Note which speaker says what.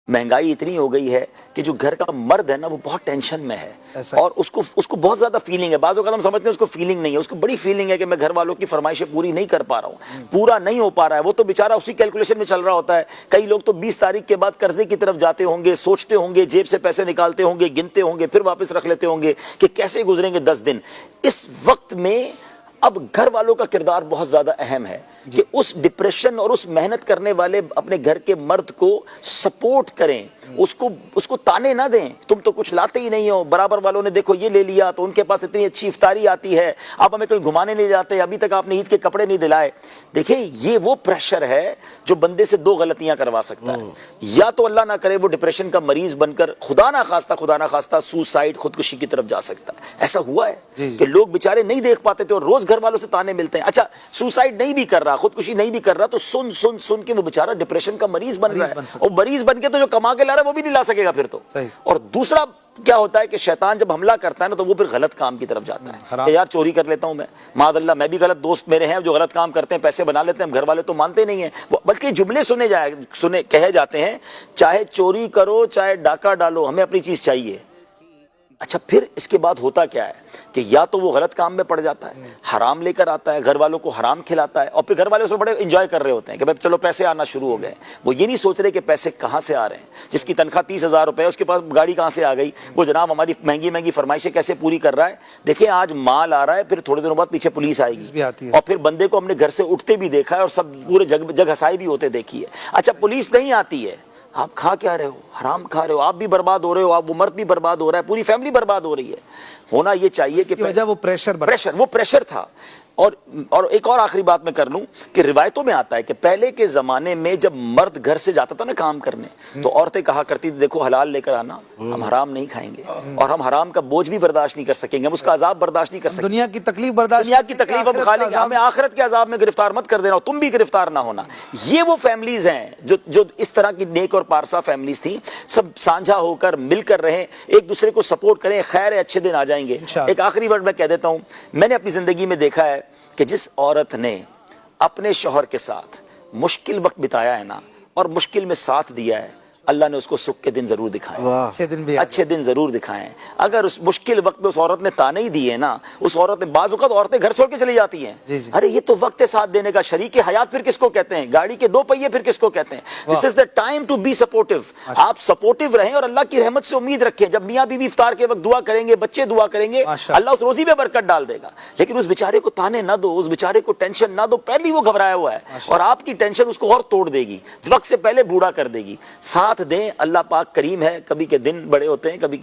Speaker 1: महंगाई इतनी हो गई है कि जो घर का मर्द है ना वो बहुत टेंशन में है और उसको बहुत ज्यादा फीलिंग है। बाज़ औक़ात हम समझते हैं उसको फीलिंग नहीं है, उसको बड़ी फीलिंग है कि मैं घर वालों की फरमाइशें पूरी नहीं कर पा रहा हूँ, पूरा नहीं हो पा रहा है। वो तो बेचारा उसी कैलकुलेशन में चल रहा होता है। कई लोग तो 20 तारीख के बाद कर्जे की तरफ जाते होंगे, सोचते होंगे, जेब से पैसे निकालते होंगे, गिनते होंगे, फिर वापस रख लेते होंगे कि कैसे गुजरेंगे 10 दिन। इस वक्त में अब घर वालों का किरदार बहुत ज्यादा अहम है कि उस डिप्रेशन और उस मेहनत करने वाले अपने घर के मर्द को सपोर्ट करें, उसको ताने ना दें, तुम तो कुछ लाते ही नहीं हो, बराबर वालों ने देखो ये ले लिया तो उनके पास इतनी अच्छी इफ्तारी आती है, आप हमें कहीं घुमाने नहीं जाते, अभी तक आपने ईद के कपड़े नहीं दिलाए। देखिए ये वो प्रेशर है जो बंदे से दो गलतियां करवा सकता है। या तो अल्लाह ना करे वो डिप्रेशन का मरीज बनकर खुदा ना खास्ता सुसाइड, खुदकुशी की तरफ जा सकता है। ऐसा हुआ है कि लोग बेचारे नहीं देख पाते थे और रोज घर वालों से ताने मिलते हैं। अच्छा सुसाइड नहीं भी कर रहा, खुदकुशी नहीं भी कर रहा, तो सुन सुन सुन के वो बेचारा डिप्रेशन का मरीज बन रहा है और मरीज बन के तो जो कमा के ला रहा है वो भी नहीं ला सकेगा फिर तो। और दूसरा क्या होता है कि शैतान जब हमला करता है ना तो वो फिर गलत काम की तरफ जाता है। यार चोरी कर लेता हूं मैं, मादअल्लाह मैं भी गलत, दोस्त मेरे हैं जो गलत काम करते हैं, पैसे बना लेते हैं, घर वाले तो मानते नहीं है, बल्कि जुमले कहे जाते हैं, चाहे चोरी करो चाहे डाका डालो हमें अपनी चीज चाहिए। अच्छा फिर इसके बाद होता क्या है कि या तो वो गलत काम में पड़ जाता है, हराम लेकर आता है, घर वालों को हराम खिलाता है और फिर घर वाले उसमें बड़े एंजॉय कर रहे होते हैं कि भाई चलो पैसे आना शुरू हो गए। वो ये नहीं सोच रहे कि पैसे कहाँ से आ रहे हैं। जिसकी तनख्वाह 30,000 रुपए है उसके पास गाड़ी कहाँ से आ गई, वो जनाब हमारी महंगी महंगी फरमाइशें कैसे पूरी कर रहा है। देखिए आज माल आ रहा है, फिर थोड़े दिनों बाद पीछे पुलिस आएगी और फिर बंदे को हमने घर से उठते भी देखा है और सब पूरे जग हसाई भी होते देखी है। अच्छा पुलिस नहीं आती है, आप खा क्या रहे हो, हराम खा रहे हो, आप भी बर्बाद हो रहे हो, आप वो मर्द भी बर्बाद हो रहा है, पूरी फैमिली बर्बाद हो रही है। होना ये चाहिए कि वजह वो प्रेशर था। और एक और आखिरी बात मैं कर लूं कि रिवायतों में आता है कि पहले के जमाने में जब मर्द घर से जाता था ना काम करने तो औरतें कहा करती थी देखो हलाल लेकर आना, हम हराम नहीं खाएंगे और हम हराम का बोझ भी बर्दाश्त नहीं कर सकेंगे, हम उसका अजाब बर्दाश्त नहीं कर सकेंगे, दुनिया की तकलीफ हम खा लेंगे, हमें आखिरत के अजाब में गिरफ्तार मत कर देना, तुम भी गिरफ्तार ना होना। ये वो फैमिलीज हैं जो इस तरह की नेक और पारसा फैमिलीज थी, सब साझा होकर मिलकर रहे, एक दूसरे को सपोर्ट करें, खैर अच्छे दिन आ जाएंगे। एक आखिरी वर्ड मैं कह देता हूं, मैंने अपनी जिंदगी में देखा है कि जिस औरत ने अपने शौहर के साथ मुश्किल वक्त बिताया है ना और मुश्किल में साथ दिया है, अल्लाह ने उसको सुख के दिन जरूर दिखाए, अच्छे दिन जरूर दिखाए। अगर उस मुश्किल वक्त में उस औरत ने ताने ही दिए ना, उस औरत ने, बाज़ औक़ात औरतें घर छोड़ के चली जाती हैं, अरे ये तो वक्त है साथ देने का, शरीक हयात फिर किसको कहते हैं, गाड़ी के 2 पहिए फिर किसको कहते हैं। This is the time to be supportive. आप सपोर्टिव रहें और अल्लाह की रहमत से उम्मीद रखें। जब मियाँ बीवी इफ्तार के वक्त दुआ करेंगे, बच्चे दुआ करेंगे, अल्लाह उस रोजी में बरकत डाल देगा। लेकिन उस बेचारे को ताने ना दो, उस बेचारे को टेंशन ना दो, पहले वो घबराया हुआ है और आपकी टेंशन उसको और तोड़ देगी, वक्त से पहले बूढ़ा कर देगी। साथ दें, अल्लाह पाक करीम है, कभी के दिन बड़े होते हैं, कभी